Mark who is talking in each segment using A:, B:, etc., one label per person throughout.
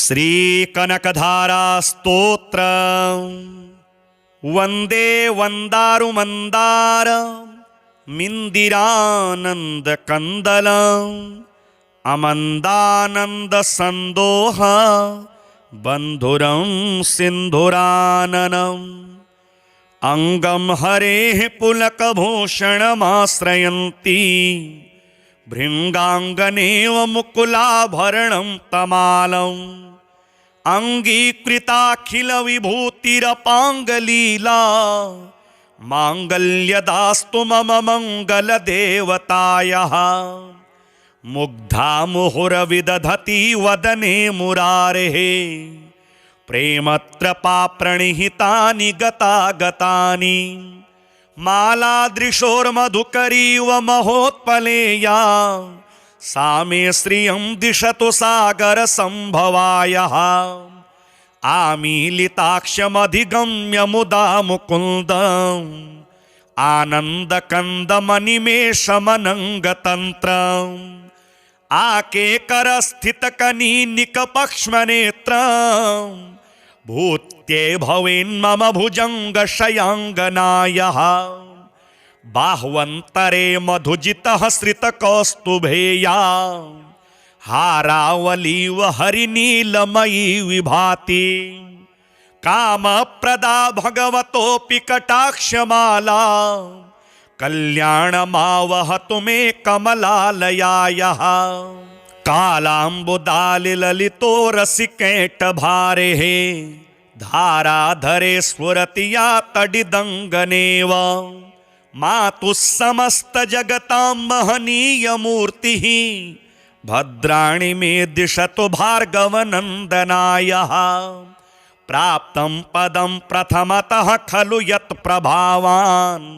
A: श्रीकनकधारा स्तोत्र वंदे वंदारुमंदार मिंदिरानंद कंदल अमंदानंद संदोह बंधुरं सिंधुराननम् अंगम हरेः पुलकभूषणमाश्रयन्ती भृंगांगनेव मुकुलाभरणं तमालम् अंगीकृताखिल विभूतिरपांगलीला मांगल्यदास्तु मम मंगलदेवतायाः मुग्धा मुहुरविदधति वदने मुरारेः प्रेमत्रपा प्रणिहितानि गतागतानि मालादृशोर्मधुकरीव महोत्पलेया सा मे श्रियं दिशतु सागरसम्भवायः आमीलिताक्षमधिगम्य मुदा मुकुन्दम् आनन्दकन्दमनिमेषमनङ्गतन्त्रम् आकेकरस्थितकनीनिकपक्ष्मनेत्रम् भूत्ये भवेन्मम भुजङ्गशयाङ्गनायः बाह्वन्तरे मधुजितः श्रितकौस्तुभेया हारावलीव हरिनीलमयी विभाति कामप्रदा भगवतोऽपि कटाक्षमाला कल्याणमावहतु मे कमलालयायः कालाम्बुदालिललितो रसिकेटभारेः धाराधरे स्फुरति या तडिदङ्गनेव मातुः समस्तजगतां महनीयमूर्तिः भद्राणि मे दिशतु भार्गवनन्दनायः प्राप्तं पदं प्रथमतः खलु यत् प्रभावान्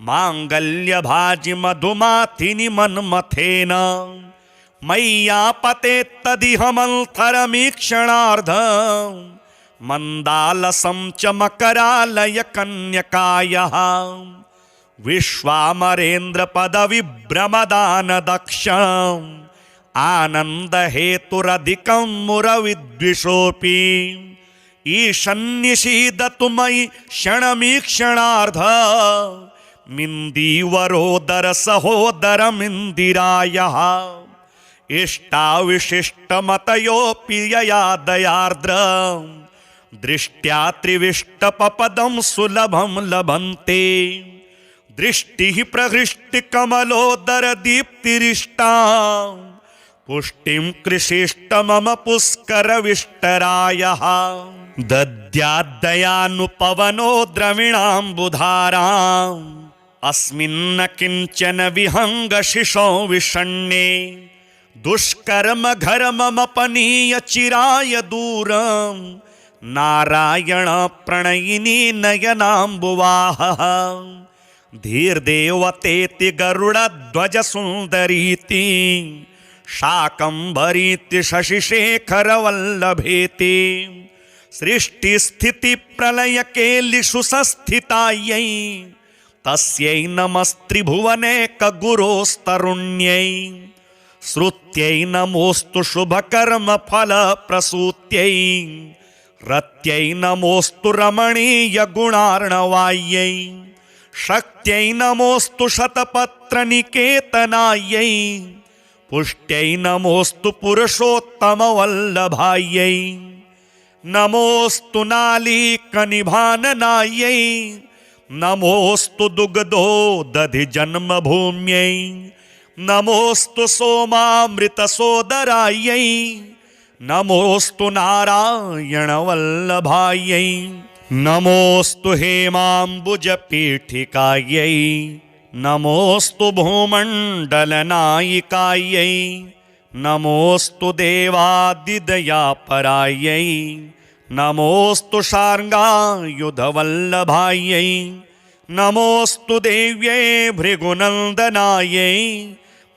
A: माङ्गल्यभाजि मधुमाथिनि मन्मथेन मय्यापतेत्तदिह मन्थरमीक्षणार्धं मन्दालसं च मकरालय कन्यकायः विश्वामरेन्द्रपदविभ्रमदानदक्षम् आनन्दहेतुरधिकं मुरविद्विषोऽपि ईशन्निषीदतु मयि क्षणमीक्षणार्ध मिन्दीवरोदर सहोदरमिन्दिरायः इष्टाविशिष्टमतयोऽपि यया दयार्द्र दृष्ट्या त्रिविष्टपपदं सुलभं लभन्ते दृष्टिः प्रहृष्टिकमलोदर दीप्तिरिष्टा पुष्टिं कृषिष्ट मम पुष्करविष्टरायः दद्याद्दयानुपवनो द्रविणाम्बुधाराम् अस्मिन्न किञ्चन विहङ्गशिशो विषण्णे दुष्कर्म घर्ममपनीय चिराय दूरम् नारायण प्रणयिनी नयनाम्बुवाहः धीर्देवतेति गरुडध्वज सुन्दरीति शाकम्भरीति शशिशेखरवल्लभेति सृष्टिस्थितिप्रलयकेलिषु संस्थितायै तस्यै नमस्त्रिभुवनैकगुरोस्तरुण्यै श्रुत्यै नमोऽस्तु शुभकर्मफलप्रसूत्यै रत्यै नमोऽस्तु रमणीयगुणार्णवायै शक्त्यै नमोऽस्तु शतपत्रनिकेतनायै पुष्ट्यै नमोऽस्तु पुरुषोत्तमवल्लभायै नमोऽस्तु नालीकनिभाननायै नमोऽस्तु दुग्धोदधिजन्मभूम्यै नमोऽस्तु सोमामृतसोदरायै नमोऽस्तु नारायणवल्लभायै नमोऽस्तु हेमाम्बुजपीठिकायै नमोऽस्तु भूमण्डलनायिकायै नमोऽस्तु देवादिदयापरायै नमोऽस्तु शार्ङ्गायुधवल्लभायै नमोऽस्तु देव्यै भृगुनन्दनायै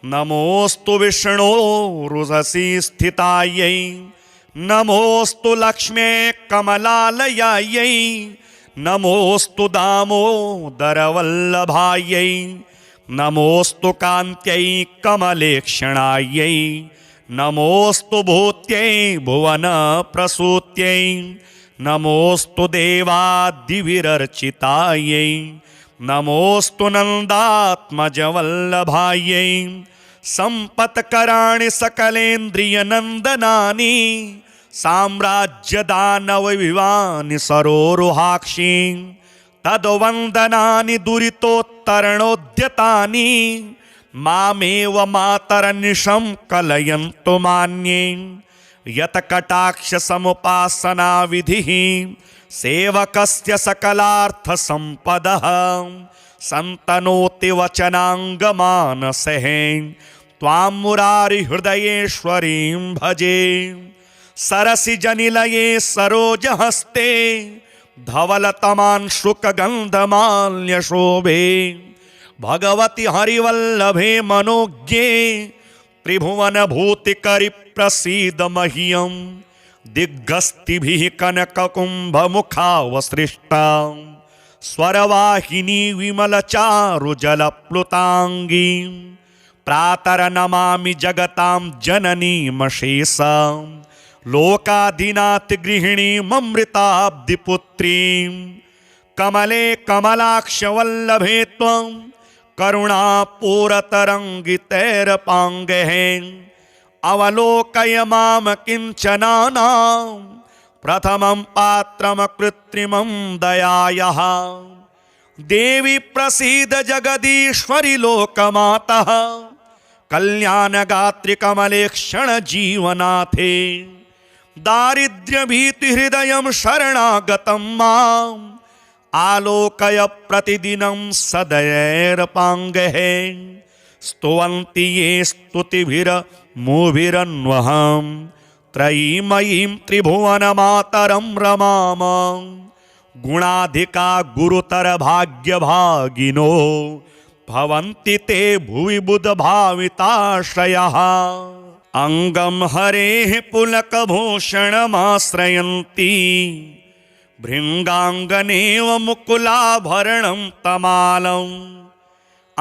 A: नमोऽस्तु विष्णोरुषसि स्थितायै नमोऽस्तु लक्ष्म्यै कमलालयायै नमोऽस्तु दामोदरवल्लभायै नमोऽस्तु कान्त्यै कमलेक्षणायै नमोऽस्तु भूत्यै भुवनप्रसूत्यै नमोऽस्तु देवादिविरर्चितायै नमोऽस्तु नन्दात्मजवल्लभायै सम्पत्कराणि सकलेन्द्रियनन्दनानि साम्राज्यदानवविवानि सरोरुहाक्षि तद्वन्दनानि दुरितोत्तरणोद्यतानि मामेव मातरनिशं कलयन्तु मान्ये यत्कटाक्षसमुपासना विधिः सेवकस्य सकलार्थसम्पदः सन्तनोति वचनाङ्गमानसः त्वां मुरारिहृदयेश्वरीं भजे सरसिजनिलये सरोजहस्ते धवलतमांशुकगन्धमाल्यशोभे भगवति हरिवल्लभे मनोज्ञे त्रिभुवनभूतिकरि प्रसीद मह्यं दिग्गस्तिभिः कनककुम्भमुखावसृष्टा स्वरवाहिनी विमलचारुजलप्लुताङ्गी प्रातरनमामि जगतां जननीमशेषां लोकाधिनाथगृहिणीममृताब्धिपुत्रीं कमले कमलाक्षवल्लभे त्वं करुणापूरतरङ्गितैरपाङ्गैः अवलोकय मां किञ्चनानां प्रथमं पात्रं कृत्रिमं दयायाः देवी प्रसीद जगदीश्वरि लोकमातः कल्याणगात्रि कमलेक्षण जीवनाथे दारिद्र्यभीतिहृदयं शरणागतं माम् आलोकय प्रतिदिनं सदयैरपाङ्गैः स्तुवन्ति ये स्तुतिभिरमुभिरन्वहं त्रयीमयीं त्रिभुवनमातरं रमाम गुणाधिका गुरुतर भाग्यभागिनो भवन्ति ते भुवि बुधभाविताश्रयः अङ्गं हरेः पुलकभूषणमाश्रयन्ति भृङ्गाङ्गनेव मुकुलाभरणं तमालम्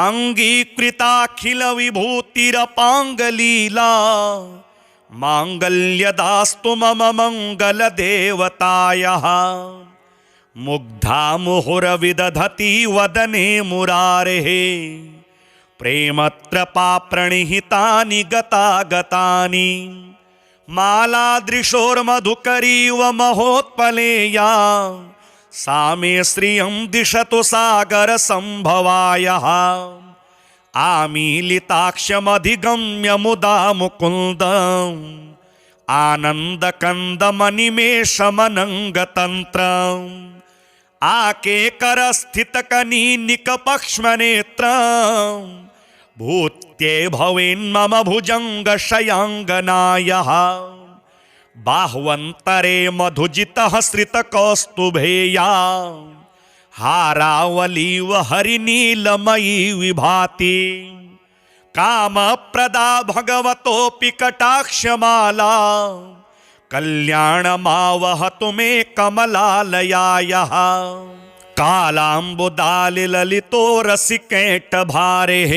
A: अङ्गीकृताखिलविभूतिरपाङ्गलीला माङ्गल्यदास्तु मम मङ्गलदेवतायाः मुग्धा मुहुरविदधति वदने मुरारेः प्रेमत्रपाप्रणिहितानि गतागतानि मालादृशोर्मधुकरीव महोत्पलेया सा मे श्रियं दिशतु सागरसम्भवायः आमीलिताक्षमधिगम्य मुदा मुकुन्दम् आनन्दकन्दमनिमेषमनङ्गतन्त्रम् आकेकरस्थितकनीनिकपक्ष्मनेत्रम् भूत्ये भवेन्मम भुजङ्गशयाङ्गनायः बाह्वन्तरे मधुजितः श्रितकौस्तुभेया हारावलीव हरिनीलमयी विभाति कामप्रदा भगवतोऽपि कटाक्षमाला कल्याणमावहतु मे कमलालयायाः कालाम्बुदालिललितो रसिकैटभारेः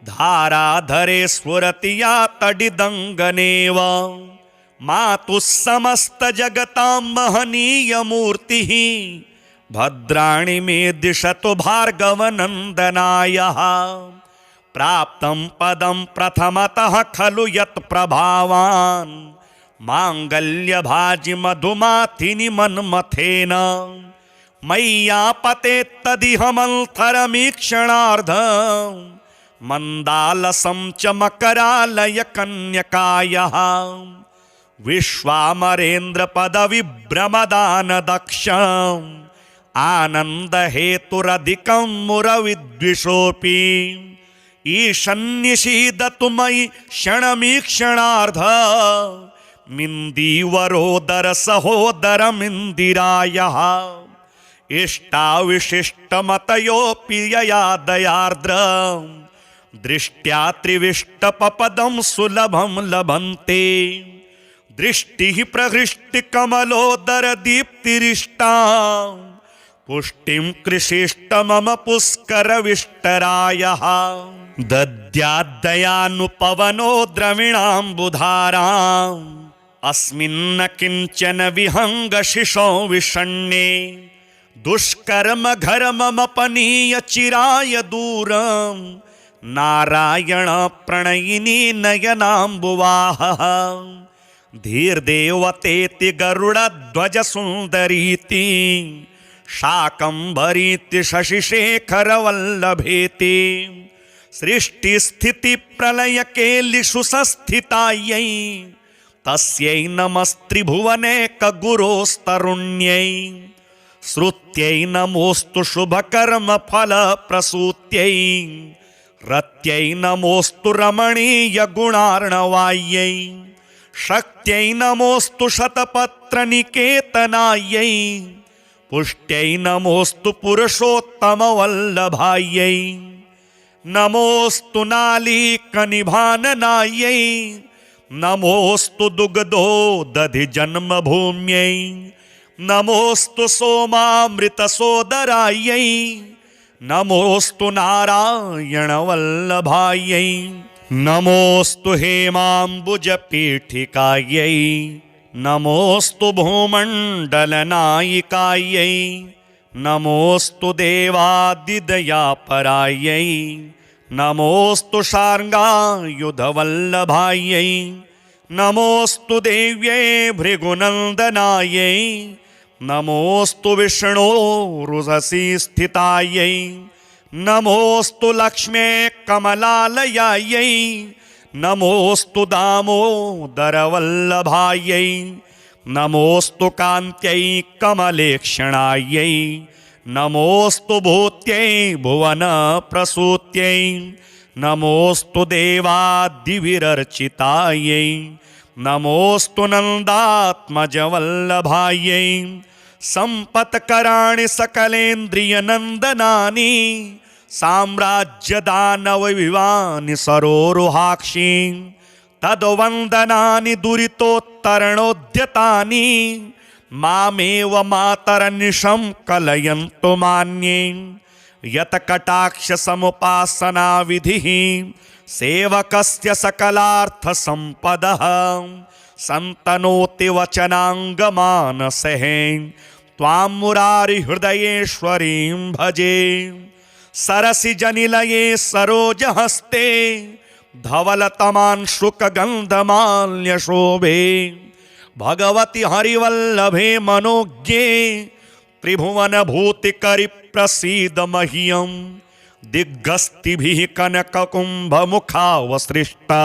A: धाराधरे स्फुरति या तडिदङ्गनेव मातुः समस्तजगतां महनीयमूर्तिः भद्राणि मे दिशतु भार्गवनन्दनायः प्राप्तं पदं प्रथमतः खलु यत् प्रभावान् माङ्गल्यभाजि मधुमाथिनि मन्मथेन मय्यापतेत्तदिहमन्थरमीक्षणार्धं मन्दालसं च मकरालय कन्यकायः विश्वामरेन्द्रपदविभ्रमदानदक्षम् आनन्दहेतुरधिकं मुरविद्विषोऽपि ईशन्निषीदतु मयि क्षणमीक्षणार्ध मिन्दीवरोदरसहोदरमिन्दिरायः इष्टाविशिष्टमतयोऽपि यया दयार्द्र दृष्ट्या त्रिविष्टपपदं सुलभं लभन्ते दृष्टिः प्रहृष्टिकमलोदरदीप्तिरिष्टा पुष्टिं कृषिष्ट मम पुष्करविष्टरायः दद्याद्दयानुपवनो द्रविणाम्बुधाराम् अस्मिन्न किञ्चन विहङ्गशिशो विषण्णे दुष्कर्म घर्ममपनीय चिराय दूरम् नारायण प्रणयिनी नयनाम्बुवाहः धीर्देवतेति गरुडध्वज सुन्दरीति शाकम्भरीति शशिशेखरवल्लभेति सृष्टिस्थितिप्रलयकेलिषु संस्थितायै तस्यै नमस्त्रिभुवनेकगुरोस्तरुण्यै श्रुत्यै नमोऽस्तु शुभकर्मफलप्रसूत्यै रत्यै नमोऽस्तु रमणीयगुणार्णवायै शक्त्यै नमोऽस्तु शतपत्रनिकेतनायै पुष्ट्यै नमोऽस्तु पुरुषोत्तमवल्लभायै नमोऽस्तु नालीकनिभाननायै नमोऽस्तु दुग्धोदधिजन्मभूम्यै नमोऽस्तु सोमामृतसोदरायै नमोऽस्तु नारायणवल्लभायै नमोऽस्तु हेमाम्बुजपीठिकायै नमोऽस्तु भूमण्डलनायिकायै नमोऽस्तु देवादिदयापरायै नमोऽस्तु शार्ङ्गायुधवल्लभायै नमोऽस्तु देव्यै भृगुनन्दनायै नमोऽस्तु विष्णोरुषसि स्थितायै नमोऽस्तु लक्ष्मे कमलालयायै नमोऽस्तु दामोदरवल्लभायै नमोऽस्तु कान्त्यै कमलेक्षणायै नमोऽस्तु भूत्यै भुवनप्रसूत्यै नमोऽस्तु देवादिविरर्चितायै नमोऽस्तु नन्दात्मजवल्लभायै सम्पत्कराणि सकलेन्द्रियनन्दनानि साम्राज्यदानवविवानि सरोरुहाक्षि तद्वन्दनानि दुरितोत्तरणोद्यतानि मामेव मातरनिशं कलयन्तु मान्ये यत्कटाक्षसमुपासना विधिः सेवकस्य सकलार्थसम्पदः सन्तनोति वचनाङ्गमानसः त्वां मुरारिहृदयेश्वरीं भजे सरसिजनिलये सरोजहस्ते धवलतमांशुकगन्धमाल्यशोभे भगवति हरिवल्लभे मनोज्ञे त्रिभुवनभूतिकरिप्रसीद मह्यं दिग्गस्तिभिः कनककुम्भमुखावसृष्टा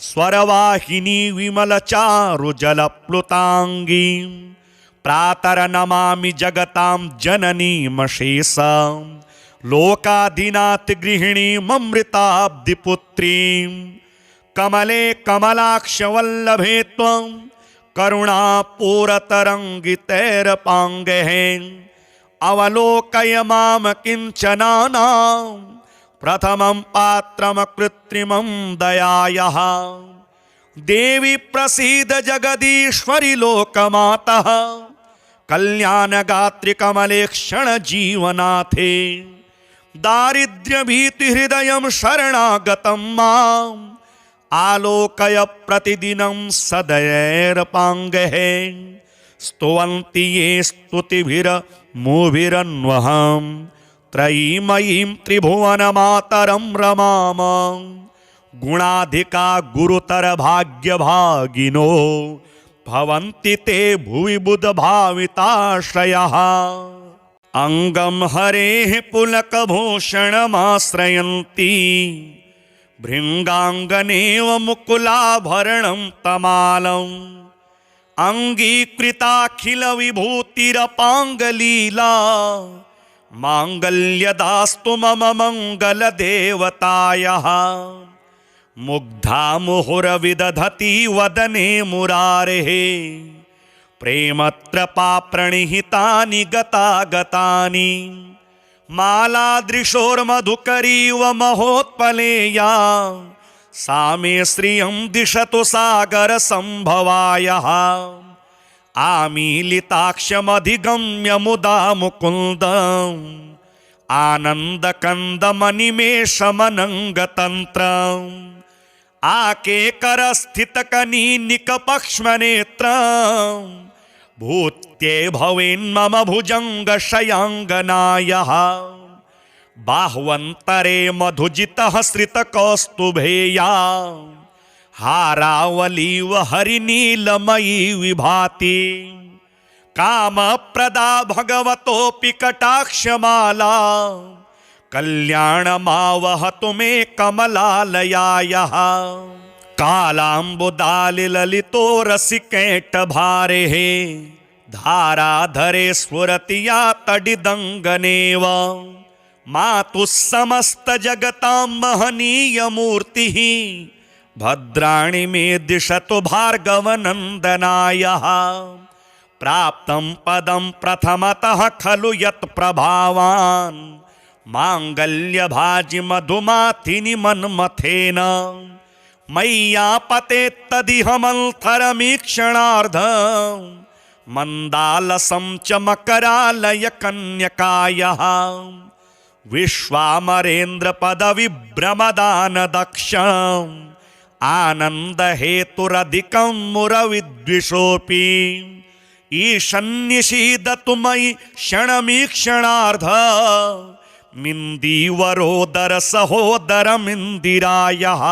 A: स्वरवाहिनी विमलचारुजलप्लुताङ्गी प्रातरनमामि जगतां जननीमशेषां लोकाधिनाथगृहिणीममृताब्धिपुत्रीं कमले कमलाक्षवल्लभे त्वं करुणापूरतरङ्गितैरपाङ्गैः अवलोकय मां किञ्चनानां प्रथमं पात्रमकृत्रिमं दयायाः देवी प्रसीद जगदीश्वरि लोकमातः कल्याणगात्रि कमलेक्षण जीवनाथे दारिद्र्यभीतिहृदयं शरणागतं माम् आलोकय प्रतिदिनं सदयैरपाङ्गैः स्तुवन्ति ये स्तुतिभिरमुभिरन्वहं त्रयीमयीं त्रिभुवनमातरं रमाम गुणाधिका गुरुतरभाग्यभागिनो भवन्ति ते भुवि बुधभाविताश्रयः अङ्गं हरेः पुलकभूषणमाश्रयन्ति भृङ्गाङ्गनेव मुकुलाभरणं तमालम् अङ्गीकृताखिलविभूतिरपाङ्गलीला माङ्गल्यदास्तु मम मङ्गलदेवतायाः मुग्धा मुहुरविदधति वदने मुरारेः प्रेमत्रपाप्रणिहितानि गतागतानि मालादृशोर्मधुकरीव महोत्पलेया सा मे श्रियं दिशतु सागरसम्भवायः आमीलिताक्षमधिगम्य मुदा मुकुन्दं आनंद कंद मनिमेष मनंग तंत्र आके कर स्थित कनी निकपक्ष्म नेत्र भूत्ये भवेन् मम भुजंग शयांगनायः बाह्वन्तरे मधुजितः श्रित कौस्तुभेया हारावलीव हरिनीलमयी विभाति कामप्रदा भगवतोऽपि कटाक्षमाला कल्याणमावहतु मे कमलालयायः कालाम्बुदालिललितो रसिकेटभारेः धाराधरे स्फुरति या तडिदङ्गनेव मातुः समस्तजगतां महनीयमूर्तिः भद्राणि मे दिशतु भार्गवनन्दनायः प्राप्तं पदं प्रथमतः खलु यत् प्रभावान् माङ्गल्यभाजि मधुमाथिनि मन्मथेन मय्यापतेत्तदिह मन्थरमीक्षणार्धं मन्दालसं च मकरालय कन्यकायः विश्वामरेन्द्रपदविभ्रमदानदक्षम् आनन्दहेतुरधिकं मुरविद्विषोऽपि ईशन्निषीदतु मयि क्षणमीक्षणार्ध मिन्दीवरोदर सहोदरमिन्दिरायः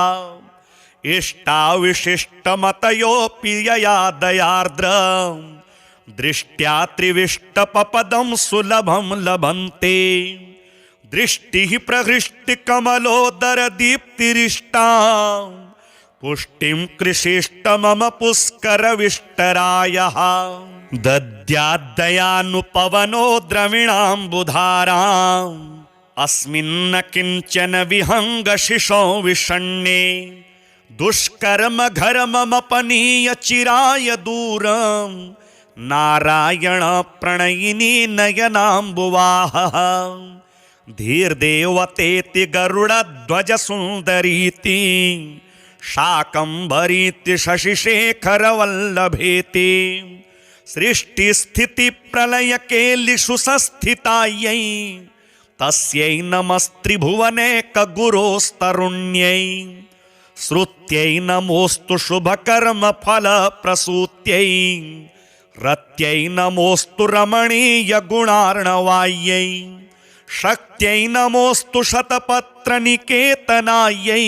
A: इष्टाविशिष्टमतयोऽपि यया दयार्द्र दृष्ट्या त्रिविष्टपपदं सुलभं लभन्ते दृष्टिः प्रहृष्टिकमलोदर दीप्तिरिष्टा पुष्टिं कृषिष्ट मम पुष्करविष्टरायः दद्याद्दयानुपवनो द्रविणाम्बुधाराम् अस्मिन्न किञ्चन विहङ्गशिशो विषण्णे दुष्कर्म घर्ममपनीय चिराय दूरम् नारायण प्रणयिनी नयनाम्बुवाहः धीर्देवतेति गरुडध्वज सुन्दरीति शाकंभरीति शशिशेखरवल्लभेति सृष्टिस्थिति प्रलय केलिषु संस्थितायै तस्यै नमस्त्रिभुवनेकगुरोस्तरुण्यै श्रुत्यै नमोऽस्तु शुभकर्मफलप्रसूत्यै रत्यै नमोऽस्तु रमणीयगुणार्णवायै शक्त्यै नमोऽस्तु शतपत्रनिकेतनायै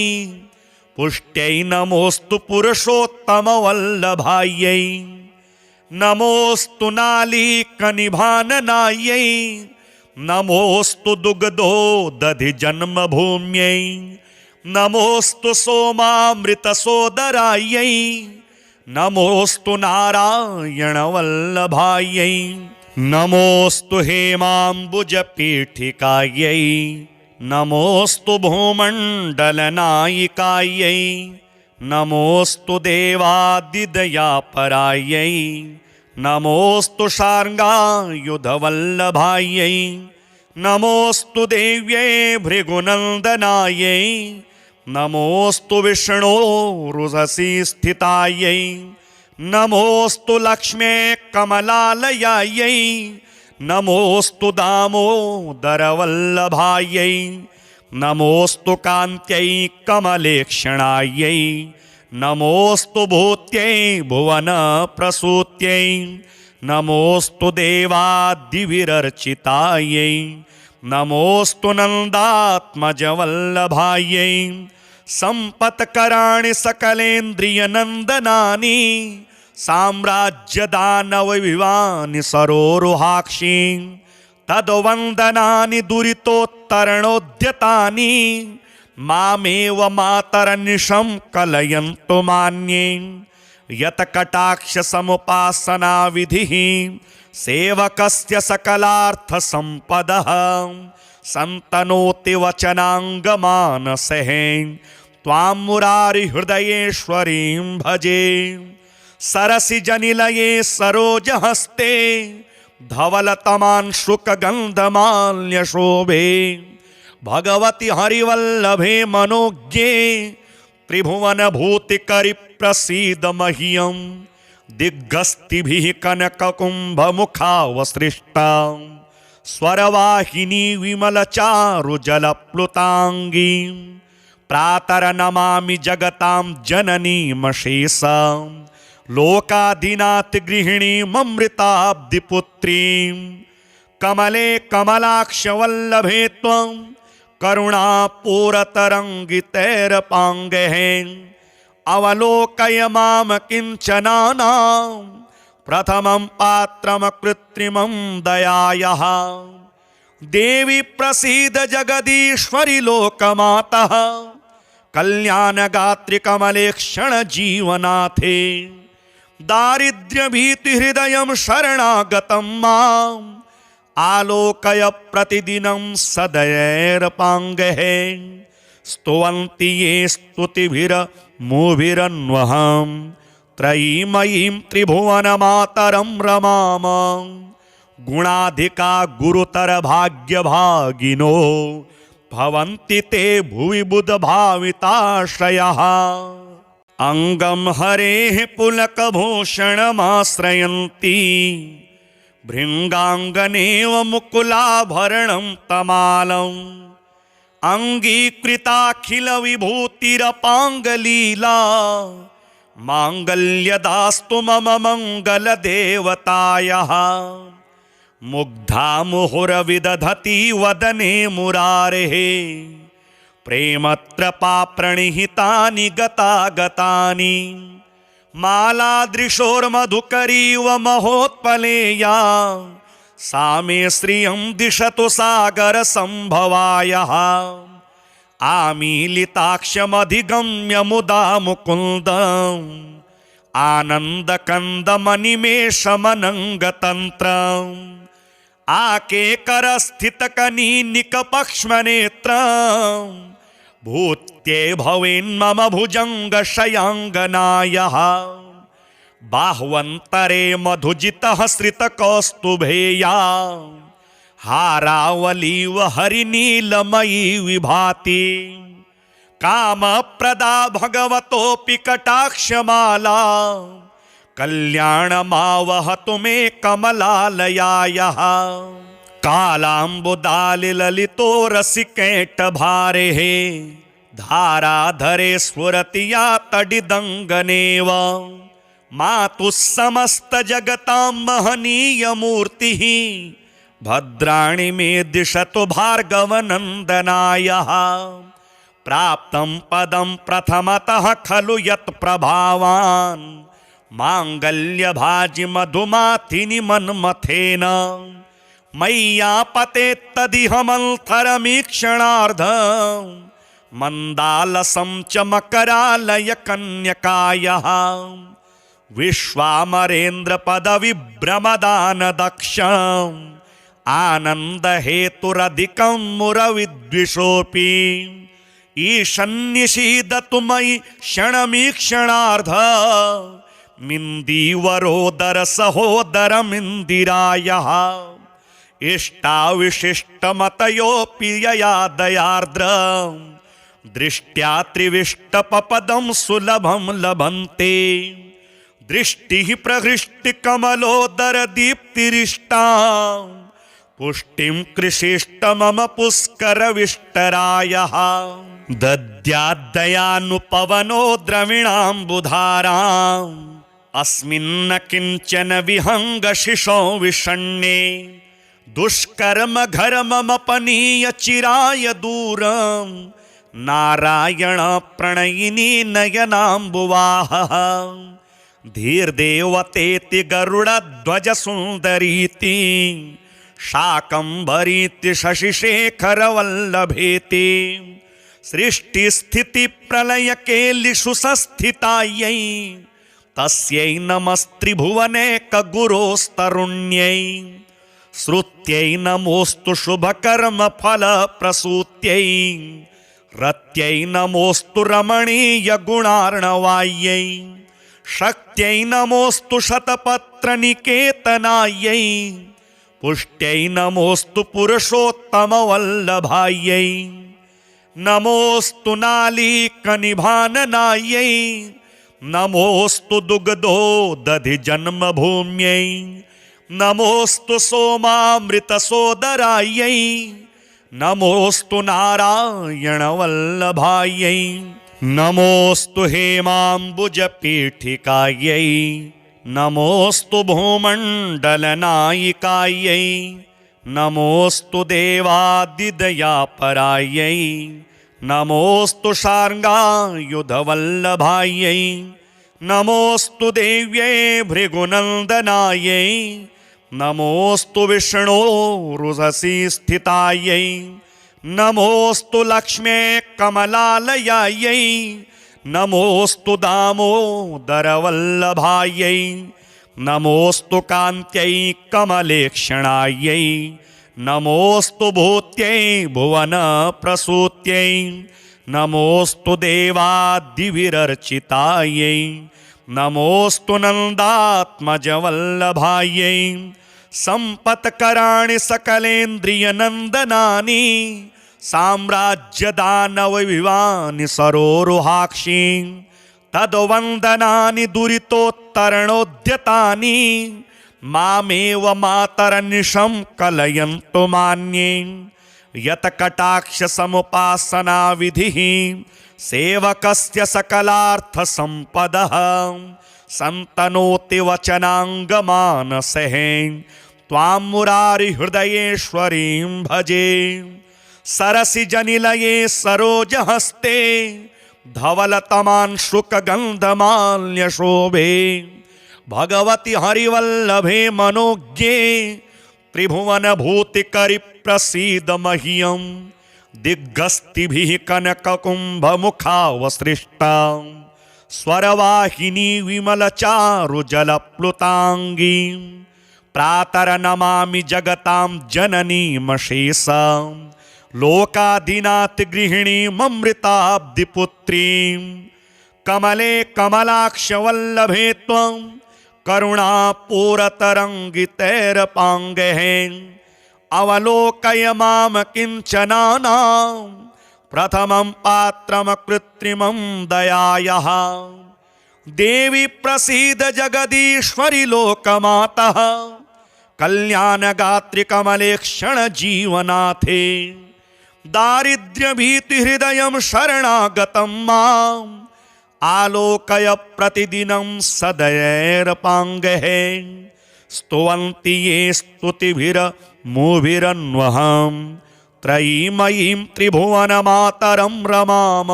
A: पुष्ट्यै नमोऽस्तु पुरुषोत्तमवल्लभायै नमोऽस्तु नालीकनिभाननायै नमोऽस्तु दुग्धो दधि जन्मभूम्यै नमोऽस्तु सोमामृतसोदरायै नमोऽस्तु नारायणवल्लभायै नमोऽस्तु हेमाम्बुजपीठिकायै नमोऽस्तु भूमण्डलनायिकायै नमोऽस्तु देवादिदयापरायै नमोऽस्तु शार्ङ्गायुधवल्लभायै नमोऽस्तु देव्यै भृगुनन्दनायै नमोऽस्तु विष्णोरुषसि स्थितायै नमोऽस्तु लक्ष्म्यै कमलालयायै नमोऽस्तु दामोदरवल्लभायै नमोऽस्तु कान्त्यै कमलेक्षणायै नमोऽस्तु भूत्यै भुवनप्रसूत्यै नमोऽस्तु देवादिविरर्चितायै नमोऽस्तु नन्दात्मजवल्लभायै सम्पत्कराणि सकलेन्द्रियनन्दनानि साम्राज्यदानवविवानि सरोरुहाक्षि तद्वन्दनानि दुरितोत्तरणोद्यतानि मामेव मातरनिशं कलयन्तु मान्ये यत्कटाक्षसमुपासनाविधिः सेवकस्य सकलार्थसम्पदः सन्तनोति वचनाङ्गमानसः त्वां मुरारिहृदयेश्वरीं भजे सरसिजनिलये सरोजहस्ते धवलतमांशुकगन्धमाल्यशोभे भगवति हरिवल्लभे मनोज्ञे त्रिभुवनभूतिकरिप्रसीद मह्यं दिग्गस्तिभिः कनककुम्भमुखावसृष्टा स्वरवाहिनी विमलचारुजलप्लुताङ्गी प्रातरनमामि जगतां जननीमशेषं लोकाधिनाथ गृहिणीममृताब्धिपुत्रीं कमले कमलाक्षवल्लभे त्वं करुणापूरतरङ्गितैरपाङ्गैः अवलोकय माम किञ्चनानां प्रथमं पात्रम कृत्रिमं दयायाः देवी प्रसीद जगदीश्वरि लोकमातः कल्याणगात्रि कमले क्षण जीवनाथे दारिद्र्यभीतिहृदयं शरणागतं माम् आलोकय प्रतिदिनं सदयैरपाङ्गैः स्तुवन्ति ये स्तुतिभिरमुभिरन्वहं त्रयीमयीं त्रिभुवनमातरं रमाम गुणाधिका गुरुतर भाग्यभागिनो भवन्ति ते भुवि बुधभाविताश्रयः अङ्गं हरेः पुलकभूषणमाश्रयन्ति भृङ्गाङ्गनेव मुकुलाभरणं तमालम् अङ्गीकृताखिलविभूतिरपाङ्गलीला माङ्गल्यदास्तु मम मङ्गलदेवतायाः मुग्धा मुहुरविदधति वदने मुरारेः प्रेमत्रपाप्रणिहितानि गतागतानि मालादृशोर्मधुकरीव महोत्पलेया सा मे श्रियं दिशतु सागरसम्भवायः आमीलिताक्षमधिगम्य मुदा मुकुन्दम् आनन्दकन्दमनिमेषमनङ्गतन्त्रम् आकेकरस्थितकनीनिकपक्ष्मनेत्रम् भूत्ये भवेन्मम भुजङ्गशयाङ्गनायः बाह्वन्तरे मधुजितः श्रितकौस्तुभेया हारावलीव हरिनीलमयी विभाति कामप्रदा भगवतोऽपि कटाक्षमाला कल्याणमावहतु मे कमलालयायाः कालाम्बुदालिललितो रसिकैटभारेः धाराधरे स्फुरति या तडिदङ्गनेव मातुः समस्तजगतां महनीयमूर्तिः भद्राणि मे दिशतु भार्गवनन्दनायः प्राप्तं पदं प्रथमतः खलु यत् प्रभावान् माङ्गल्यभाजि मधुमाथिनि मन्मथेन मय्यापतेत्तदिहमन्थरमीक्षणार्धं मन्दालसं च मकरालय कन्यकायः विश्वामरेन्द्रपदविभ्रमदानदक्षम् आनन्दहेतुरधिकं मुरविद्विषोऽपि ईशन्निषीदतु मयि क्षणमीक्षणार्ध मिन्दीवरोदर सहोदरमिन्दिरायः इष्टाविशिष्टमतयोऽपि यया दयार्द्र दृष्ट्या त्रिविष्टपपदं सुलभं लभन्ते दृष्टिः प्रहृष्टिकमलोदर दीप्तिरिष्टा पुष्टिं कृषिष्ट मम पुष्करविष्टरायः दद्याद्दयानुपवनो द्रविणाम्बुधाराम् अस्मिन्न किञ्चन विहङ्गशिशो विषण्णे दुष्कर्म घर्ममपनीय चिराय दूरं नारायण प्रणयिनी नयनाम्बुवाहः धीर्देवतेति गरुडध्वज सुन्दरीति शाकम्भरीति शशिशेखरवल्लभेति सृष्टिस्थितिप्रलयकेलिषु संस्थितायै तस्यै नमस्त्रिभुवनैकगुरोस्तरुण्यै श्रुत्यै नमोऽस्तु शुभकर्मफलप्रसूत्यै रत्यै नमोऽस्तु रमणीयगुणार्णवायै शक्त्यै नमोऽस्तु शतपत्रनिकेतनायै पुष्ट्यै नमोऽस्तु पुरुषोत्तमवल्लभायै नमोऽस्तु नालीकनिभाननायै नमोऽस्तु दुग्धो दधि जन्मभूम्यै नमोस्तु सोमामृतसोदरायै नमोस्तु नारायणवल्लभायै नमोस्तु हेमाम्बुजपीठिकायै नमोस्तु भूमण्डलनायिकायै नमोस्तु देवादिदयापरायै नमोस्तु शार्ङ्गायुधवल्लभायै नमोस्तु देव्यै भृगुनन्दनायै नमोस्तु विष्णोरुषसि स्थितायै नमोस्तु लक्ष्म्यै कमलालयायै नमोस्तु दामोदरवल्लभायै नमोस्तु कान्त्यै कमलेक्षणायै नमोस्तु भूत्यै भुवनप्रसूत्यै नमोस्तु देवादिविरर्चितायै नमोस्तु नन्दात्मजवल्लभायै सम्पत्कराणि सकलेन्द्रियनन्दनानि साम्राज्यदानवविवानि सरोरुहाक्षि तद्वन्दनानि दुरितोत्तरणोद्यतानि मामेव मातरनिशं कलयन्तु मान्ये यत्कटाक्षसमुपासना विधिः सेवकस्य सकलार्थसम्पदः सन्तनोति वचनाङ्गमानसः त्वां मुरारिहृदयेश्वरीं भजे सरसिजनिलये सरोजहस्ते धवलतमांशुकगन्धमाल्यशोभे भगवति हरिवल्लभे मनोज्ञे त्रिभुवनभूतिकरि प्रसीद मह्यं दिग्गस्तिभिः कनककुम्भमुखावसृष्टा स्वरवाहिनी विमलचारुजलप्लुताङ्गी प्रातरनमामि जगतां जननीमशेषां लोकादिनाथगृहिणीममृताब्धिपुत्रीं कमले कमलाक्षवल्लभे त्वं करुणापूरतरङ्गितैरपाङ्गैः अवलोकय माम किञ्चनानां प्रथमं पात्रं कृत्रिमं दयायाः देवी प्रसीद जगदीश्वरि लोकमातः कल्याणगात्रि कमलेक्षण जीवनाथे दारिद्र्यभीतिहृदयं शरणागतं माम् आलोकय प्रतिदिनं सदयैरपाङ्गैः स्तुवन्ति ये स्तुतिभिरमुभिरन्वहं त्रयीमयीं त्रिभुवनमातरं रमाम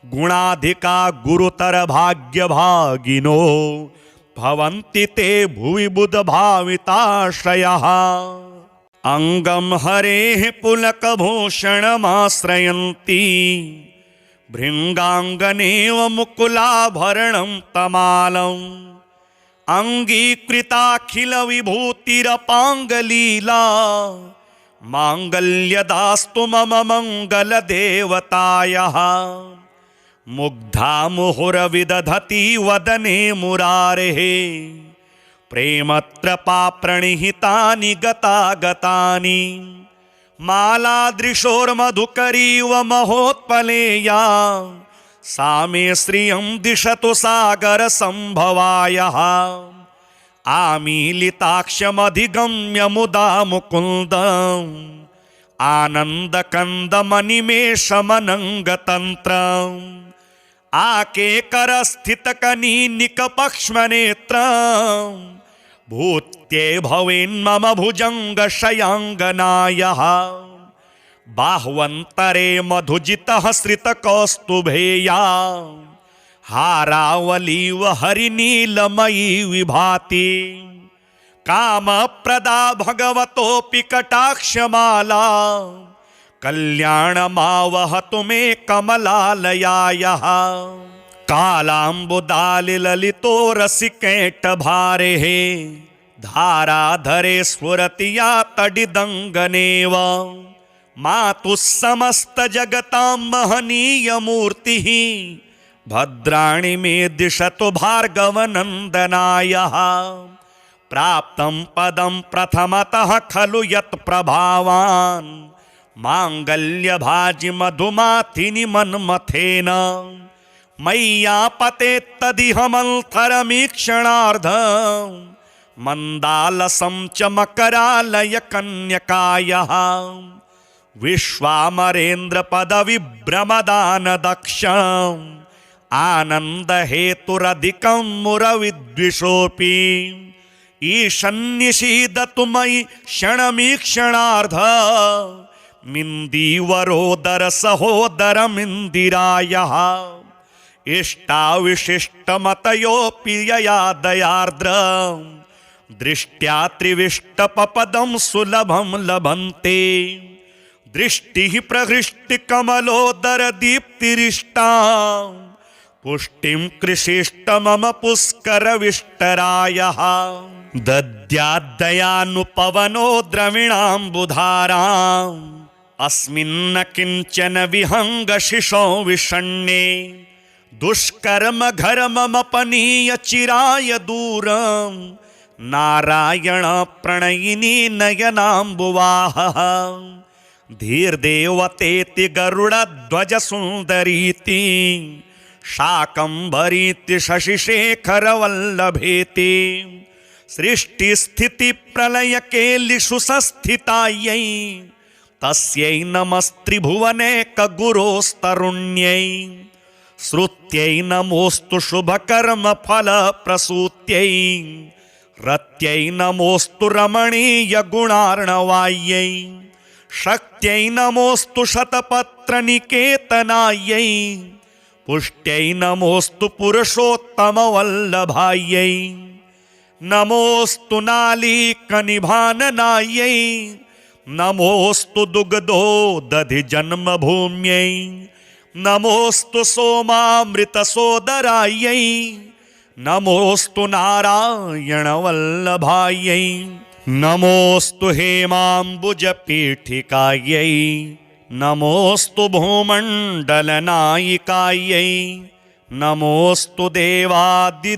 A: गुणाधिका गुरुतर भाग्यभागिनो भवन्ति ते भुवि बुधभाविताश्रयः अङ्गं हरेः पुलकभूषणमाश्रयन्ति भृङ्गाङ्गनेव मुकुलाभरणं तमालम् अङ्गीकृताखिलविभूतिरपाङ्गलीला माङ्गल्यदास्तु मम मङ्गलदेवतायाः मुग्धा मुहुरविदधति वदने मुरारेः प्रेमत्रपाप्रणिहितानि गतागतानि मालादृशोर्मधुकरीव महोत्पलेया सा मे श्रियं दिशतु सागरसम्भवायः आमीलिताक्षमधिगम्य मुदा मुकुन्दम् आनन्दकन्दमनिमेषमनङ्गतन्त्रम् आकेकरस्थितकनीनिकपक्ष्मनेत्रम् भूत्ये भवेन्मम भुजङ्गशयाङ्गनायः बाह्वन्तरे मधुजितः श्रितकौस्तुभेया हारावलीव हरिनीलमयी विभाति कामप्रदा भगवतोऽपि कटाक्षमाला कल्याणमावहतु मे कमलालयायाः कालाम्बुदालिललितो रसिकेटभारेः धाराधरे स्फुरति या तडिदङ्गनेव मातुः समस्तजगतां महनीयमूर्तिः भद्राणि मे दिशतु भार्गवनन्दनायः प्राप्तं पदं प्रथमतः खलु यत् प्रभावान् माङ्गल्यभाजि मधुमाथिनि मन्मथेन मय्यापते तदिह मन्थरमीक्षणार्धं मंदालसं च मकरालय कन्यकायः विश्वामरेन्द्र पदविभ्रमदान दक्षम् आनंद हेतुरधिकं मुरविद्विषोऽपि ईशन्निषीदतु मयि क्षणमीक्षणार्ध मिन्दीवरोदर सहोदरमिन्दिरायः इष्टाविशिष्टमतयोऽपि यया दयार्द्र दृष्ट्या त्रिविष्टपपदं सुलभं लभन्ते दृष्टिः प्रहृष्टिकमलोदर दीप्तिरिष्टा पुष्टिं कृषिष्ट मम पुष्करविष्टरायः दद्याद्दयानुपवनो द्रविणाम्बुधाराम् अस्मिन्न किञ्चन विहङ्गशिशो विषण्णे दुष्कर्म घर्ममपनीय चिराय दूरम् नारायण प्रणयिनी नयनाम्बुवाहः धीर्देवतेति गरुडध्वज सुन्दरीति शाकंभरीति शशिशेखरवल्लभेति सृष्टिस्थिति प्रलय केलिषु संस्थितायै तस्यै नमस्त्रिभुवनेकगुरोस्तरुण्यै श्रुत्यै नमोऽस्तु शुभकर्मफलप्रसूत्यै रत्यै नमोऽस्तु रमणीयगुणार्णवायै शक्त्यै नमोऽस्तु शतपत्रनिकेतनायै पुष्ट्यै नमोऽस्तु पुरुषोत्तमवल्लभायै नमोऽस्तु नालीकनिभाननायै नमोऽस्तु दुग्धोदधिजन्मभूम्यै नमोऽस्तु सोमामृतसोदरायै नमोऽस्तु नारायणवल्लभायै नमोऽस्तु हेमाम्बुजपीठिकायै नमोऽस्तु भूमण्डलनायिकायै नमोऽस्तु देवादिदयापरायै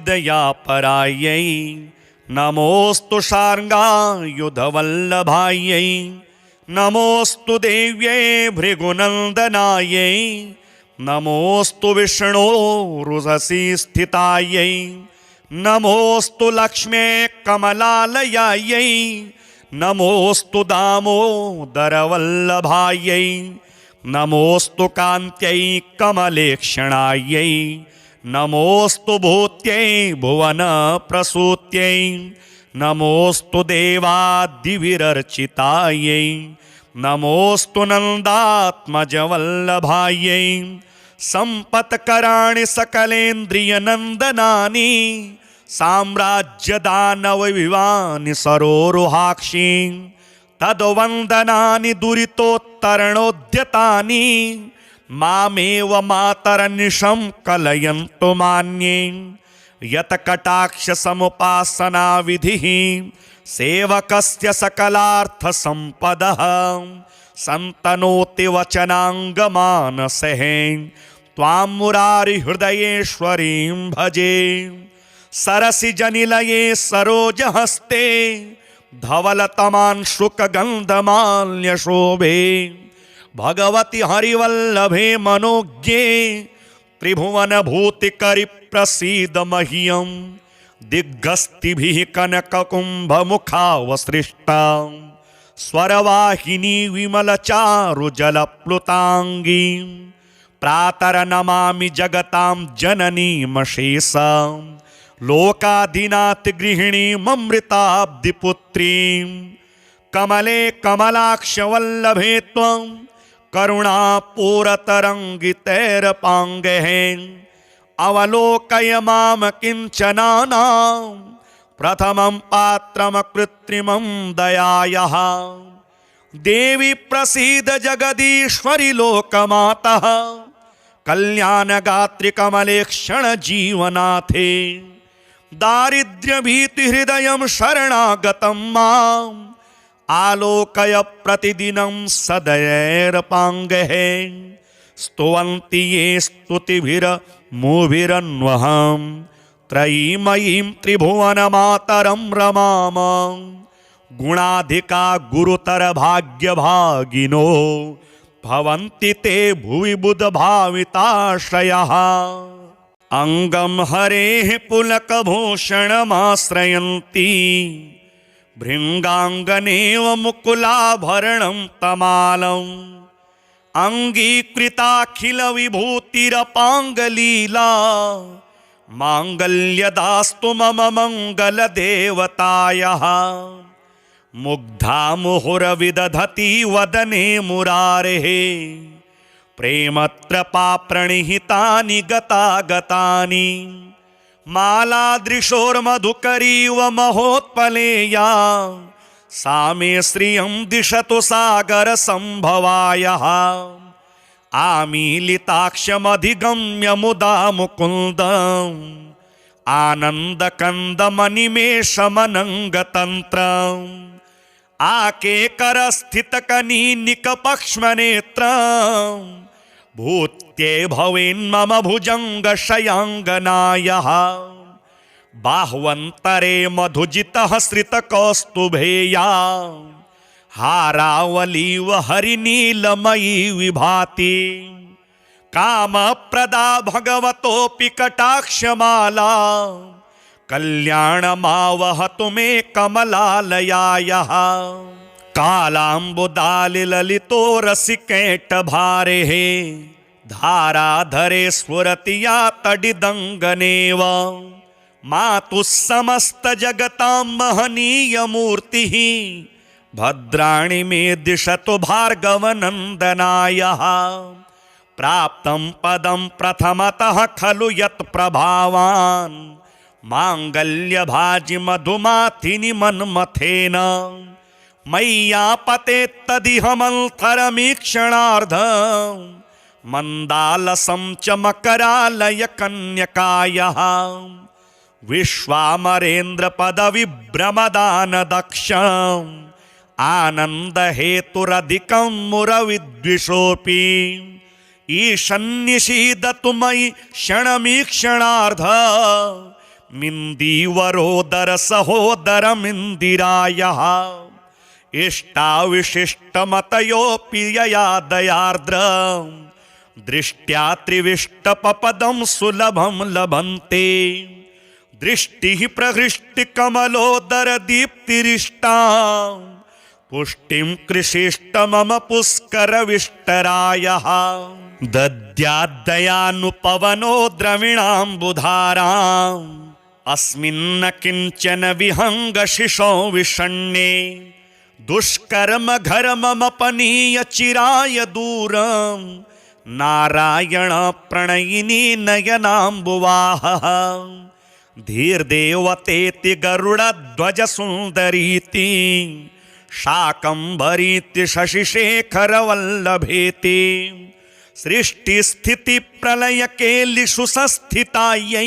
A: नमोऽस्तु शार्ङ्गायुधवल्लभायै नमोऽस्तु देव्यै भृगुनन्दनायै नमोऽस्तु विष्णोरुषसि स्थितायै नमोऽस्तु लक्ष्म्यै कमलालयायै नमोऽस्तु दामोदरवल्लभायै नमोऽस्तु कान्त्यै कमलेक्षणायै नमोऽस्तु भूत्यै भुवनप्रसूत्यै नमोऽस्तु देवादिविरर्चितायै नमोऽस्तु नन्दात्मजवल्लभायै सम्पत्कराणि सकलेन्द्रियनन्दनानि साम्राज्यदानवविवानि सरोरुहाक्षि तद्वन्दनानि दुरितोत्तरणोद्यतानि मामेव मातरनिशं कलयन्तु मान्ये यत्कटाक्षसमुपासनाविधिः सेवकस्य सकलार्थसम्पदः सन्तनोति वचनाङ्गमानसः त्वां मुरारिहृदयेश्वरीं भजे सरसिजनिलये सरोजहस्ते धवलतमांशुकगन्धमाल्यशोभे भगवति हरिवल्लभे मनोज्ञे त्रिभुवनभूतिकरिप्रसीद मह्यं दिग्गस्तिभिः कनककुम्भमुखावसृष्टा स्वरवाहिनी विमलचारुजलप्लुताङ्गी प्रातरनमामि जगतां जननीमशेषां लोकाधिनाथ गृहिणीममृताब्धिपुत्रीं कमले कमलाक्षवल्लभे त्वं करुणापूरतरङ्गितैरपाङ्गैः अवलोकय माम किञ्चनानां प्रथमं पात्रमकृत्रिमं दयायाः देवी प्रसीद जगदीश्वरि लोकमातः कल्याणगात्रि कमलेक्षण जीवनाथे दारिद्र्यभीतिहृदयं शरणागतं माम् आलोकय प्रतिदिनं सदयैरपाङ्गैः स्तुवन्ति ये स्तुतिभिरमुभिरन्वहं त्रयीमयीं त्रिभुवनमातरं रमाम गुणाधिका गुरुतर भाग्यभागिनो भवन्ति ते भुवि बुधभाविताश्रयः। अंगम हरेः पुलकभूषणमाश्रयन्ती भृङ्गाङ्गनेव मुकुलाभरणं तमालम् अङ्गीकृताखिलविभूतिरपाङ्गलीला माङ्गल्यदास्तु मम मङ्गलदेवतायाः मुग्धा मुहुरविदधति वदने मुरारेः प्रेमत्रपाप्रणिहितानि गतागतानि मालादृशोर्मधुकरीव महोत्पलेया सा मे श्रियं दिशतु सागरसम्भवायः आमीलिताक्षमधिगम्य मुदा मुकुन्दम् आनन्दकन्दमनिमेषमनङ्गतन्त्रम् आकेकरस्थितकनीनिकपक्ष्मनेत्रम् भूत्ये भवेन्मम भुजङ्गशयाङ्गनायः बाह्वन्तरे मधुजितः श्रितकौस्तुभेया हारावलीव हरिनीलमयी विभाति कामप्रदा भगवतोऽपि कटाक्षमाला कल्याणमावहतु मे कमलालयायः कालाम्बुदालिललितो रसिकेटभारेः धाराधरे स्फुरति या तडिदङ्गनेव मातुः समस्तजगतां महनीयमूर्तिः भद्राणि मे दिशतु भार्गवनन्दनायः प्राप्तं पदं प्रथमतः खलु यत् प्रभावान् माङ्गल्यभाजि मधुमाथिनि मन्मथेन मय्यापतेत्तदिहमन्थरमीक्षणार्धम् मन्दालसं च मकरालय कन्यकायः विश्वामरेन्द्रपदविभ्रमदानदक्षम् आनन्दहेतुरधिकं मुरविद्विषोऽपि ईशन्निषीदतु मयि क्षणमीक्षणार्ध मिन्दीवरोदरसहोदरमिन्दिरायः इष्टाविशिष्टमतयोऽपि यया दयार्द्र दृष्ट्या त्रिविष्टपपदं सुलभं लभन्ते दृष्टिः प्रहृष्टिकमलोदरदीप्तिरिष्टा पुष्टिं कृषिष्ट मम पुष्करविष्टरायः दद्याद्दयानुपवनो द्रविणाम्बुधाराम् अस्मिन्न किञ्चन विहङ्गशिशो विषण्णे दुष्कर्म घर्ममपनीय चिराय दूरम् नारायण प्रणयिनी नयनाम्बुवाहः धीर्देवतेति गरुडध्वज सुन्दरीति शाकम्भरीति शशिशेखरवल्लभेति सृष्टिस्थितिप्रलयकेलिषु संस्थितायै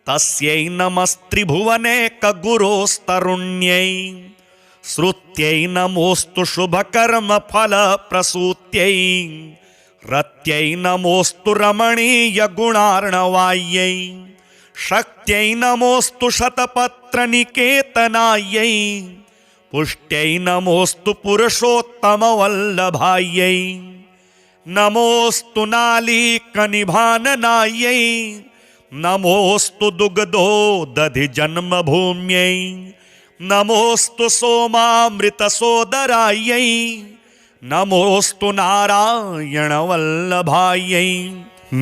A: तस्यै नमस्त्रिभुवनेकगुरोस्तरुण्यै श्रुत्यै नमोऽस्तु शुभकर्मफलप्रसूत्यै रत्यै नमोऽस्तु रमणीयगुणार्णवायै शक्त्यै नमोऽस्तु शतपत्रनिकेतनायै पुष्ट्यै नमोऽस्तु पुरुषोत्तमवल्लभायै नमोऽस्तु नालीकनिभाननायै नमोऽस्तु दुग्धोदधिजन्मभूम्यै नमोऽस्तु सोमामृतसोदरायै नमोऽस्तु नारायणवल्लभायै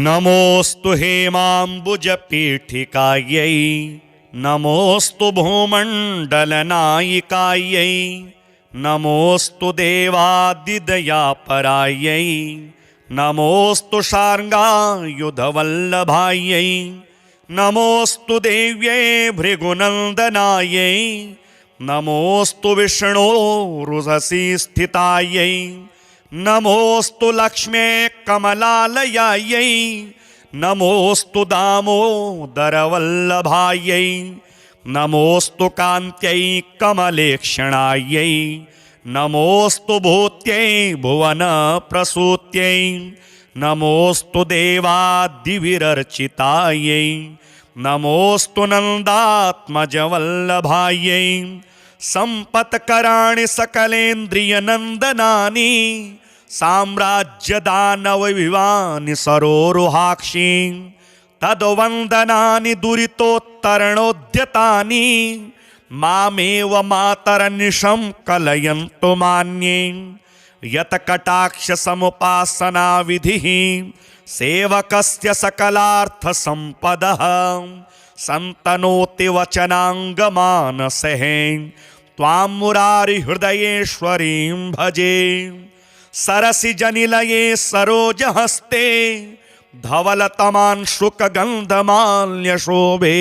A: नमोऽस्तु हेमाम्बुजपीठिकायै नमोऽस्तु भूमण्डलनायिकायै नमोऽस्तु देवादिदयापरायै नमोऽस्तु शार्ङ्गायुधवल्लभायै नमोऽस्तु देव्यै भृगुनन्दनायै नमोऽस्तु विष्णोरुषसि स्थितायै नमोऽस्तु लक्ष्मे कमलालयायै नमोऽस्तु दामोदरवल्लभायै नमोऽस्तु कान्त्यै कमलेक्षणायै नमोऽस्तु भूत्यै भुवनप्रसूत्यै नमोऽस्तु देवादिविरर्चितायै नमोऽस्तु नन्दात्मजवल्लभायै सम्पत्कराणि सकलेन्द्रियनन्दनानि साम्राज्यदानवविवानि सरोरुहाक्षि तद्वन्दनानि दुरितोत्तरणोद्यतानि मामेव मातरनिशं कलयन्तु मान्ये यत्कटाक्षसमुपासना विधिः सेवकस्य सकलार्थसम्पदः सन्तनोति वचनाङ्गमानसः त्वां मुरारिहृदयेश्वरीं भजे सरसिजनिलये सरोजहस्ते धवलतमांशुकगन्धमाल्यशोभे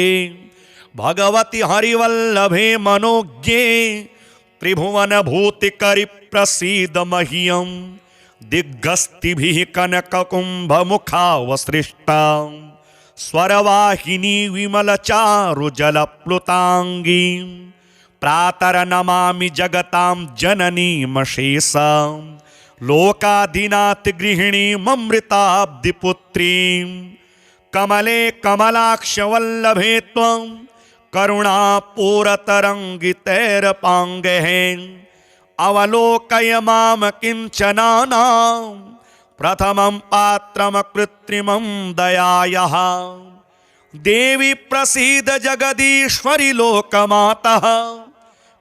A: भगवति हरिवल्लभे मनोज्ञे त्रिभुवनभूतिकरि प्रसीद मह्यं दिग्गस्तिभिः कनककुम्भमुखावसृष्टा स्वरवाहिनी विमलचारुजलप्लुताङ्गी प्रातरनमामि जगतां जननीमशेषां लोकाधिनाथगृहिणीममृताब्धिपुत्रीं कमले कमलाक्षवल्लभे त्वं करुणापूरतरङ्गितैरपाङ्गैः अवलोकय माम किञ्चनानां प्रथमं पात्रं कृत्रिमं दयायाः देवी प्रसीद जगदीश्वरि लोकमातः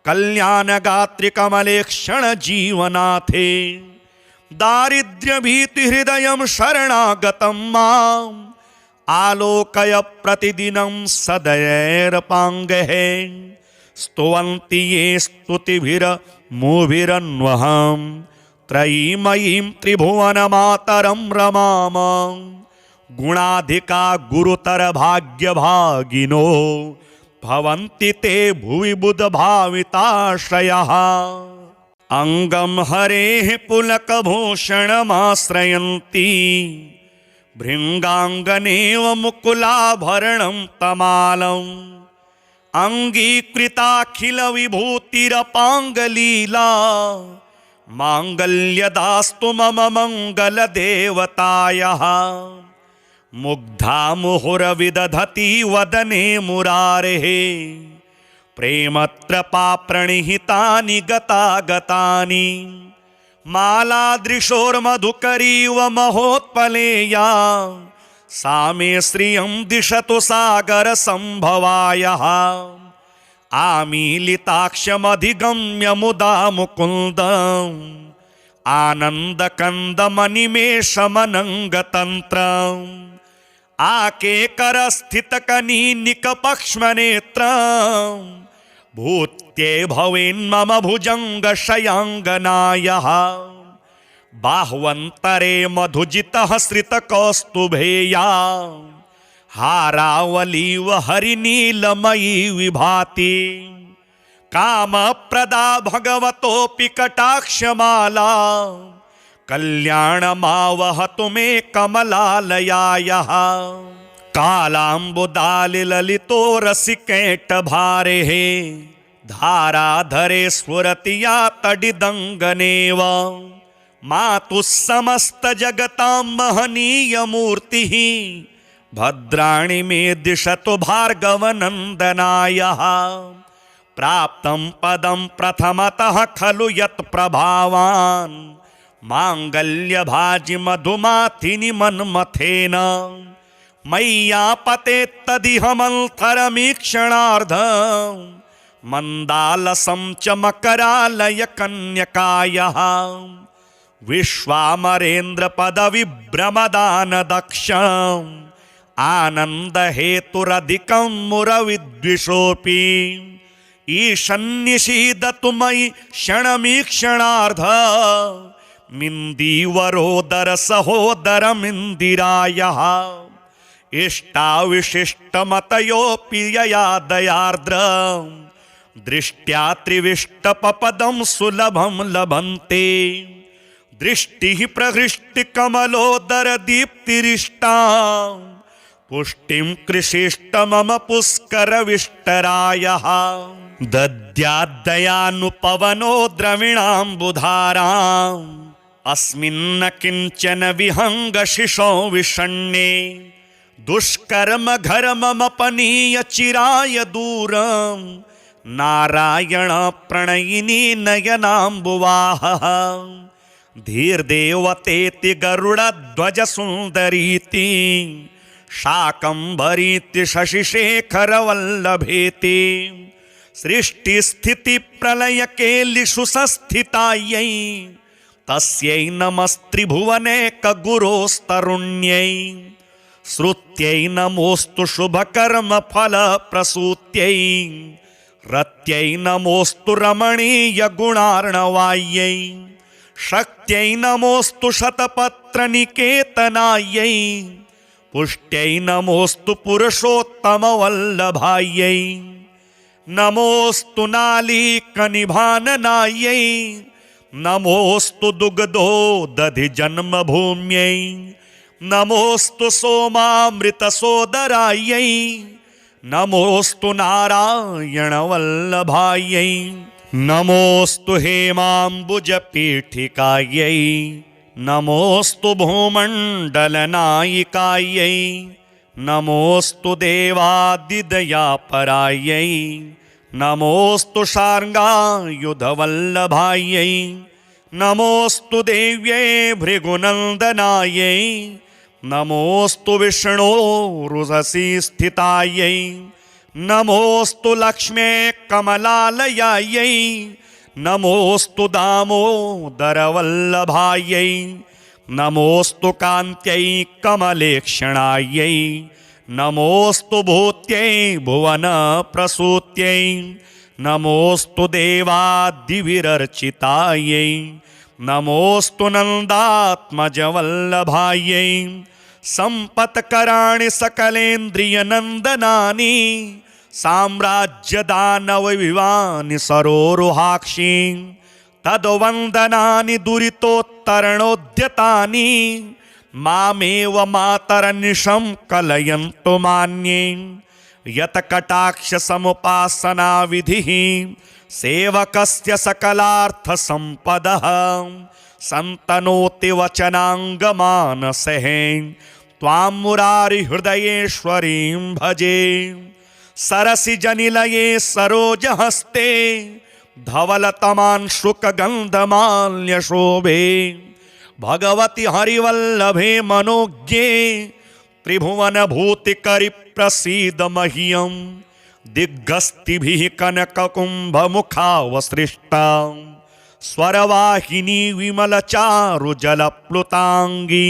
A: कल्याणगात्रि कमलेक्षण जीवनाथे दारिद्र्यभीतिहृदयं शरणागतं माम् आलोकय प्रतिदिनं सदयैरपाङ्गैः स्तुवन्ति ये स्तुतिभिरमुभिरन्वहं त्रयीमयीं त्रिभुवनमातरं रमाम गुणाधिका गुरुतर भाग्यभागिनो भवन्ति ते भुवि बुधभाविताश्रयः अङ्गं हरेः पुलकभूषणमाश्रयन्ति भृङ्गाङ्गनेव मुकुलाभरणं तमालम् अङ्गीकृताखिलविभूतिरपाङ्गलीला माङ्गल्यदास्तु मम मङ्गलदेवतायाः मुग्धा मुहुरविदधति वदने मुरारेः प्रेमत्रपाप्रणिहितानि गतागतानि मालादृशोर्मधुकरीव महोत्पलेया सा मे श्रियं दिशतु सागरसम्भवायः आमीलिताक्षमधिगम्य मुदा मुकुन्दम् आनन्दकन्दमनिमेषमनङ्गतन्त्रम् आकेकरस्थितकनीनिकपक्ष्मनेत्रम् भूत्ये भवेन्मम भुजङ्गशयाङ्गनायः बाह्वन्तरे मधुजितः श्रितकौस्तुभेया हारावलीव हरिनीलमयी विभाति कामप्रदा भगवतोऽपि कटाक्षमाला कल्याणमावहतु मे कमलालयायाः कालाम्बुदालिललितो रसिकेटभारेः धाराधरे स्फुरति या तडिदङ्गनेव मातुः समस्तजगतां महनीयमूर्तिः भद्राणि मे दिशतु भार्गवनन्दनायः प्राप्तं पदं प्रथमतः खलु यत्प्रभावान् माङ्गल्यभाजि मधुमाथिनि मन्मथेन मय्यापतेत्तदिह मन्थरमीक्षणार्धं मन्दालसं च मकरालय कन्यकायः विश्वामरेन्द्रपदविभ्रमदानदक्षम् आनन्दहेतुरधिकं मुरविद्विषोऽपि ईशन्निषीदतु मयि क्षणमीक्षणार्ध मिन्दीवरोदर सहोदरमिन्दिरायः इष्टाविशिष्टमतयोऽपि यया दयार्द्र दृष्ट्या त्रिविष्टपपदं सुलभं लभन्ते दृष्टिः प्रहृष्टिकमलोदर दीप्तिरिष्टा पुष्टिं कृषिष्ट मम पुष्करविष्टरायः दद्याद्दयानुपवनो द्रविणाम्बुधाराम् अस्मिन्न किञ्चन विहङ्गशिशो विषण्णे दुष्कर्म घर्ममपनीय चिराय दूरम् नारायण प्रणयिनी नयनाम्बुवाहः धीर्देवतेति गरुडध्वज सुन्दरीति शाकंभरीति शशिशेखरवल्लभेति सृष्टिस्थितिप्रलयकेलिषु संस्थितायै तस्यै नमस्त्रिभुवनैकगुरोस्तरुण्यै श्रुत्यै नमोऽस्तु शुभकर्मफलप्रसूत्यै रत्यै नमोऽस्तु रमणीयगुणार्णवायै शक्त्यै नमोऽस्तु शतपत्रनिकेतनायै पुष्ट्यै नमोऽस्तु पुरुषोत्तमवल्लभायै नमोऽस्तु नालीकनिभाननायै नमोऽस्तु दुग्धोदधिजन्मभूम्यै नमोऽस्तु सोमामृतसोदरायै नमोऽस्तु नारायणवल्लभायै नमोऽस्तु हेमाम्बुजपीठिकायै नमोऽस्तु भूमण्डलनायिकायै नमोऽस्तु देवादिदयापरायै नमोऽस्तु शार्ङ्गायुधवल्लभायै नमोऽस्तु देव्यै भृगुनन्दनायै नमोऽस्तु विष्णोरुषसि स्थितायै नमोऽस्तु लक्ष्म्यै कमलालयायै नमोऽस्तु दामोदरवल्लभायै नमोऽस्तु कान्त्यै कमलेक्षणायै नमोऽस्तु भूत्यै भुवनप्रसूत्यै नमोऽस्तु देवादिविरर्चितायै नमोऽस्तु नन्दात्मजवल्लभायै सम्पत्कराणि सकलेन्द्रियनन्दनानि साम्राज्यदानवविवानि सरोरुहाक्षि तद्वन्दनानि दुरितोत्तरणोद्यतानि मामेव मातरनिशं कलयन्तु मान्ये यत्कटाक्षसमुपासनाविधिः सेवकस्य सकलार्थसम्पदः सन्तनोति वचनाङ्गमानसः त्वां मुरारिहृदयेश्वरीं भजे सरसिजनिलये सरोजहस्ते धवलतमांशुकगन्धमाल्यशोभे भगवति हरिवल्लभे मनोज्ञे त्रिभुवनभूतिकरिप्रसीद मह्यं दिग्गस्तिभिः कनककुम्भमुखावसृष्टा स्वरवाहिनी विमलचारुजलप्लुताङ्गी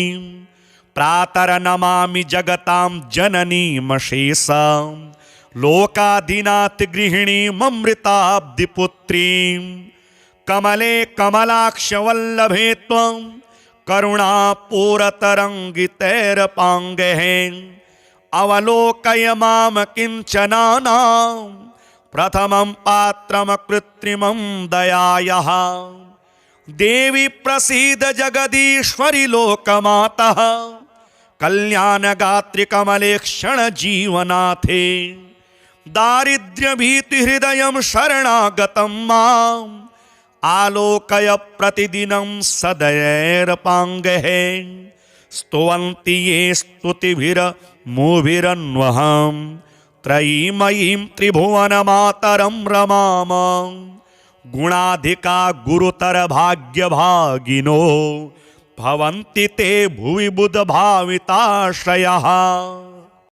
A: प्रातरनमामि जगतां जननीमशेषां लोकाधिनाथगृहिणीममृताब्धिपुत्रीं कमले कमलाक्षवल्लभे त्वं करुणापूरतरङ्गितैरपाङ्गैः अवलोकय मां किञ्चनानां प्रथमं पात्रमकृत्रिमं दयायाः देवी प्रसीद जगदीश्वरि लोकमातः कल्याणगात्रि कमलेक्षण जीवनाथे दारिद्र्यभीतिहृदयं शरणागतं माम् आलोकय प्रतिदिनं सदयैरपाङ्गैः स्तुवन्ति ये स्तुतिभिरमुभिरन्वहं त्रयीमयीं त्रिभुवनमातरं रमाम गुणाधिका गुरुतर भाग्यभागिनो भवन्ति ते भुवि बुधभाविताश्रयः